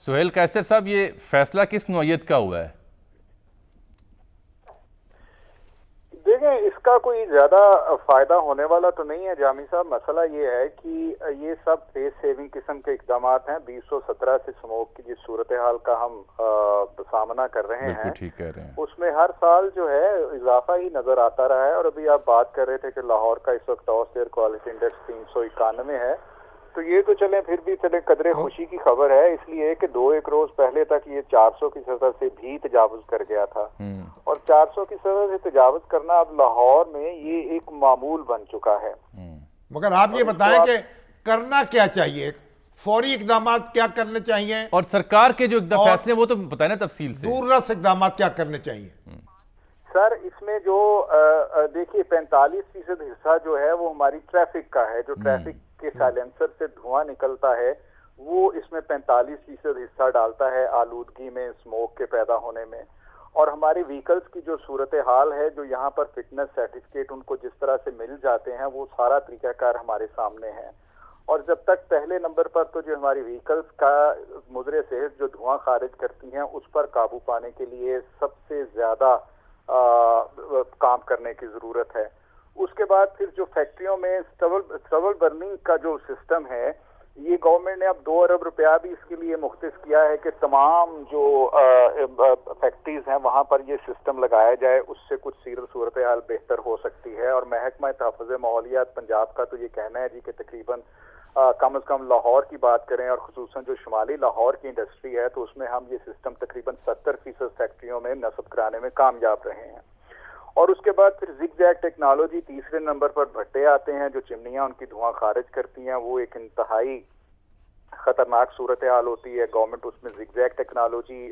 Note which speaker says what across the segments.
Speaker 1: सुहेल कैसर साहब, ये फैसला किस नौयत का हुआ है?
Speaker 2: देखें, इसका कोई ज्यादा फायदा होने वाला तो नहीं है जामी साहब। मसला ये है कि ये सब फेस सेविंग किस्म के इकदाम हैं। 2017 से स्मोक की जिस सूरत हाल का हम सामना कर रहे हैं,
Speaker 1: ठीक कह रहे हैं,
Speaker 2: उसमें हर साल जो है इजाफा ही नजर आता रहा है। और अभी आप बात कर रहे थे कि लाहौर का इस वक्त ऑस एयर क्वालिटी इंडेक्स 391 है, तो ये तो चले फिर भी चले कदरे खुशी की खबर है, इसलिए कि 2-1 रोज पहले तक ये 400 की सतह से भी तजावुज कर गया था। और 400 की सतह से तजावुज करना अब लाहौर में ये एक मामूल बन चुका है।
Speaker 3: मगर आप ये बताएं कि करना क्या चाहिए, फौरी इकदाम क्या करने चाहिए,
Speaker 1: और सरकार के जो फैसले वो तो बताए ना तफसील से।
Speaker 3: दूररस इकदाम क्या करने चाहिए?
Speaker 2: सर, इसमें जो देखिए 45% हिस्सा जो है वो हमारी ट्रैफिक का है। जो ट्रैफिक के साइलेंसर से धुआं निकलता है वो इसमें 45% हिस्सा डालता है आलूदगी में, स्मोक के पैदा होने में। और हमारी व्हीकल्स की जो सूरत हाल है, जो यहाँ पर फिटनेस सर्टिफिकेट उनको जिस तरह से मिल जाते हैं, वो सारा तरीकाकार हमारे सामने है। और जब तक पहले नंबर पर तो जो हमारी व्हीकल्स का मुजरे सेहत जो धुआं खारिज करती हैं, उस पर काबू पाने के लिए सबसे ज्यादा काम करने की जरूरत है। उसके बाद फिर जो फैक्ट्रियों में स्टबल बर्निंग का जो सिस्टम है, ये गवर्नमेंट ने अब 2 अरब रुपया भी इसके लिए मुख्तस किया है कि तमाम जो फैक्ट्रीज हैं वहां पर ये सिस्टम लगाया जाए। उससे कुछ सूरत हाल बेहतर हो सकती है। और महकमा तहफ़्फ़ुज़ माहौलियात पंजाब का तो ये कहना है जी कि तकरीबन कम से कम लाहौर की बात करें और खुसूसन जो शुमाली लाहौर की इंडस्ट्री है, तो उसमें हम ये सिस्टम तकरीबन 70% फैक्ट्रियों में नस्ब कराने में कामयाब रहे हैं। और उसके बाद फिर ज़िगज़ैग टेक्नोलॉजी, तीसरे नंबर पर भट्टे आते हैं जो चिमनियां उनकी धुआं खारिज करती हैं। वो एक इंतहाई खतरनाक सूरत हाल होती है। गवर्नमेंट उसमें ज़िगज़ैग टेक्नोलॉजी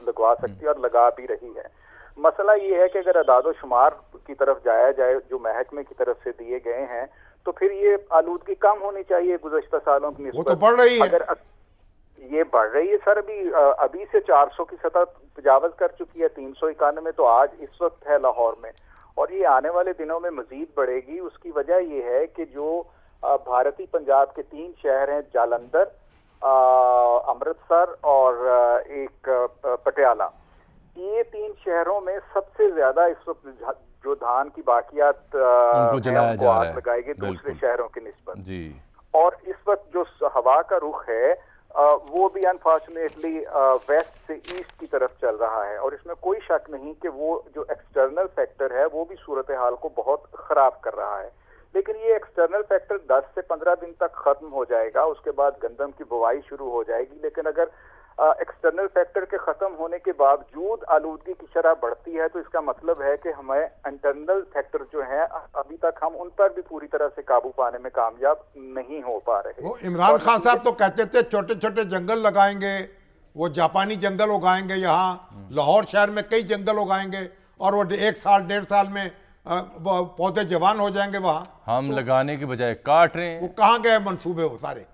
Speaker 2: लगवा सकती है और लगा भी रही है। मसला ये है कि अगर अदाद शुमार की तरफ जाया जाए जो महकमे की तरफ से दिए गए हैं, तो फिर ये आलूदगी कम होनी चाहिए गुज़श्ता सालों की निस्बत।
Speaker 3: वो तो बढ़ रही है।
Speaker 2: अगर ये बढ़ रही है सर, अभी से 400 की सतह तजावज कर चुकी है, 391 तो आज इस वक्त है लाहौर में, और ये आने वाले दिनों में मजीद बढ़ेगी। उसकी वजह ये है कि जो भारतीय पंजाब के 3 शहर हैं, जालंधर, अमृतसर और एक पटियाला, ये 3 शहरों में सबसे ज्यादा इस वक्त जो धान की बाकियात उनको आग लगाई गई दूसरे शहरों की निस्बत जी। और इस वक्त जो हवा का रुख है वो भी अनफॉर्चुनेटली वेस्ट से ईस्ट की तरफ चल रहा है। और इसमें कोई शक नहीं कि वो जो एक्सटर्नल फैक्टर है वो भी सूरत हाल को बहुत खराब कर रहा है। लेकिन ये एक्सटर्नल फैक्टर 10 से 15 दिन तक खत्म हो जाएगा, उसके बाद गंदम की बुवाई शुरू हो जाएगी। लेकिन अगर एक्सटर्नल फैक्टर के खत्म होने के बावजूद आलूदगी की शरह बढ़ती है, तो इसका मतलब है कि हमें इंटरनल फैक्टर जो है अभी तक हम उन पर भी पूरी तरह से काबू पाने में कामयाब नहीं हो पा रहे।
Speaker 3: वो इमरान खान साहब तो कहते थे छोटे छोटे जंगल लगाएंगे, वो जापानी जंगल उगाएंगे, यहाँ लाहौर शहर में कई जंगल उगाएंगे और वो 1 साल 1.5 साल में पौधे जवान हो जाएंगे। वहाँ हम
Speaker 1: लगाने के बजाय काट रहे हैं।
Speaker 3: वो कहाँ गए मंसूबे वो सारे?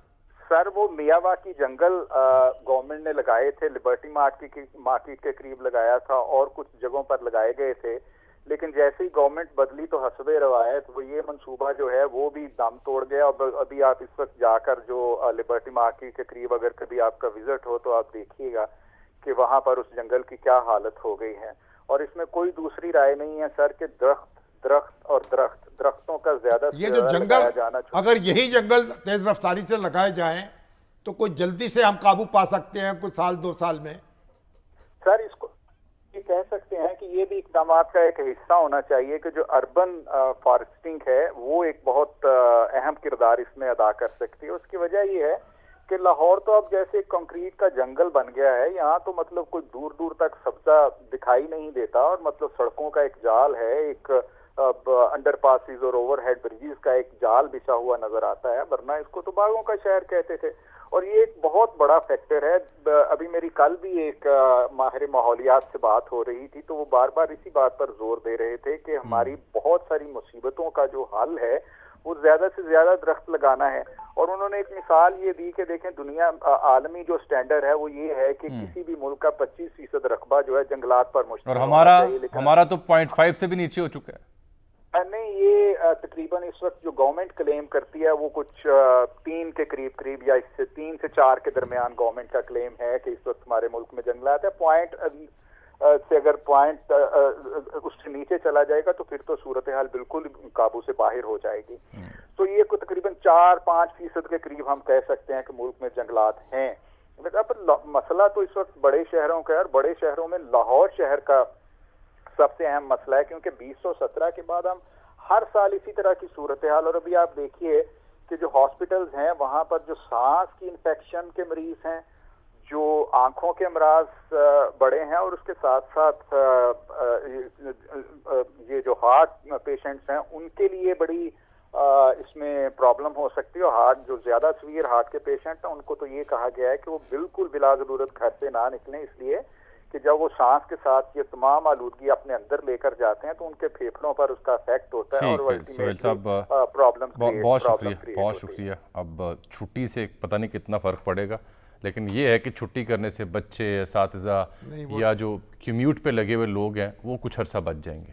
Speaker 2: सर, वो मियावाकी जंगल गवर्नमेंट ने लगाए थे, लिबर्टी मार्केट के करीब लगाया था और कुछ जगहों पर लगाए गए थे। लेकिन जैसे ही गवर्नमेंट बदली तो हसबे रवायत वो ये मंसूबा जो है वो भी दम तोड़ गया। और अभी आप इस वक्त जाकर जो लिबर्टी मार्केट के करीब अगर कभी आपका विजिट हो तो आप देखिएगा कि वहां पर उस जंगल की क्या हालत हो गई है। और इसमें कोई दूसरी राय नहीं है सर कि दरख्तों का ज्यादा
Speaker 3: ये जो जंगल, अगर यही जंगल तेज रफ्तारी से लगाए जाएं तो कोई जल्दी से हम काबू पा सकते हैं कुछ साल 2 साल में।
Speaker 2: सर, इसको ये कह सकते हैं कि ये भी इकदाम का एक हिस्सा होना चाहिए कि जो अर्बन फॉरेस्टिंग है वो एक बहुत अहम किरदार इसमें अदा कर सकती है। उसकी वजह ये है कि लाहौर तो अब जैसे कंक्रीट का जंगल बन गया है। यहाँ तो मतलब कोई दूर दूर तक सब्जा दिखाई नहीं देता और मतलब सड़कों का एक जाल है, एक अंडरपासेस और ओवरहेड ब्रिजेस का एक जाल बिछा हुआ नजर आता है, वरना इसको तो बागों का शहर कहते थे। और ये एक बहुत बड़ा फैक्टर है। अभी मेरी कल भी एक माहिर माहौलियात से बात हो रही थी, तो वो बार बार इसी बात पर जोर दे रहे थे कि हमारी बहुत सारी मुसीबतों का जो हल है वो ज्यादा से ज्यादा दरख्त लगाना है। और उन्होंने एक मिसाल ये दी कि देखें, दुनिया आलमी जो स्टैंडर्ड है वो ये है कि किसी भी मुल्क का 25% रकबा जो है जंगलात पर मुश्तमिल
Speaker 1: और हमारा तो 0.5 से भी नीचे हो चुका है।
Speaker 2: नहीं, ये तकरीबन इस वक्त जो गवर्नमेंट क्लेम करती है वो कुछ 3 के करीब या इससे 3 से 4 के दरमियान गवर्नमेंट का क्लेम है कि इस वक्त हमारे मुल्क में जंगलात है। पॉइंट से अगर पॉइंट उससे नीचे चला जाएगा तो फिर तो सूरत हाल बिल्कुल काबू से बाहर हो जाएगी। तो ये को तकरीबन 4-5% के करीब हम कह सकते हैं कि मुल्क में जंगलात हैं। अब मसला तो इस वक्त बड़े शहरों का है, और बड़े शहरों में लाहौर शहर का सबसे अहम मसला है, क्योंकि 2017 के बाद हम हर साल इसी तरह की सूरत हाल, और अभी आप देखिए कि जो हॉस्पिटल्स हैं वहां पर जो सांस की इन्फेक्शन के मरीज हैं, जो आंखों के अमराज बड़े हैं, और उसके साथ साथ ये जो हार्ट पेशेंट्स हैं उनके लिए बड़ी इसमें प्रॉब्लम हो सकती है। और हार्ट जो ज्यादा सीवियर हार्ट के पेशेंट हैं उनको तो ये कहा गया है कि वो बिल्कुल बिला जरूरत घर से ना निकलें, इसलिए कि जब वो सांस के साथ ये तमाम आलूदगी अपने अंदर लेकर जाते हैं तो उनके फेफड़ों पर उसका इफेक्ट होता है, और
Speaker 1: सुहेल साहब
Speaker 2: प्रॉब्लम
Speaker 1: बहुत शुक्रिया। अब छुट्टी से पता नहीं कितना फ़र्क पड़ेगा, लेकिन ये है कि छुट्टी करने से बच्चे, असातिज़ा या जो कम्यूट पे लगे हुए लोग हैं वो कुछ अरसा बच जाएंगे।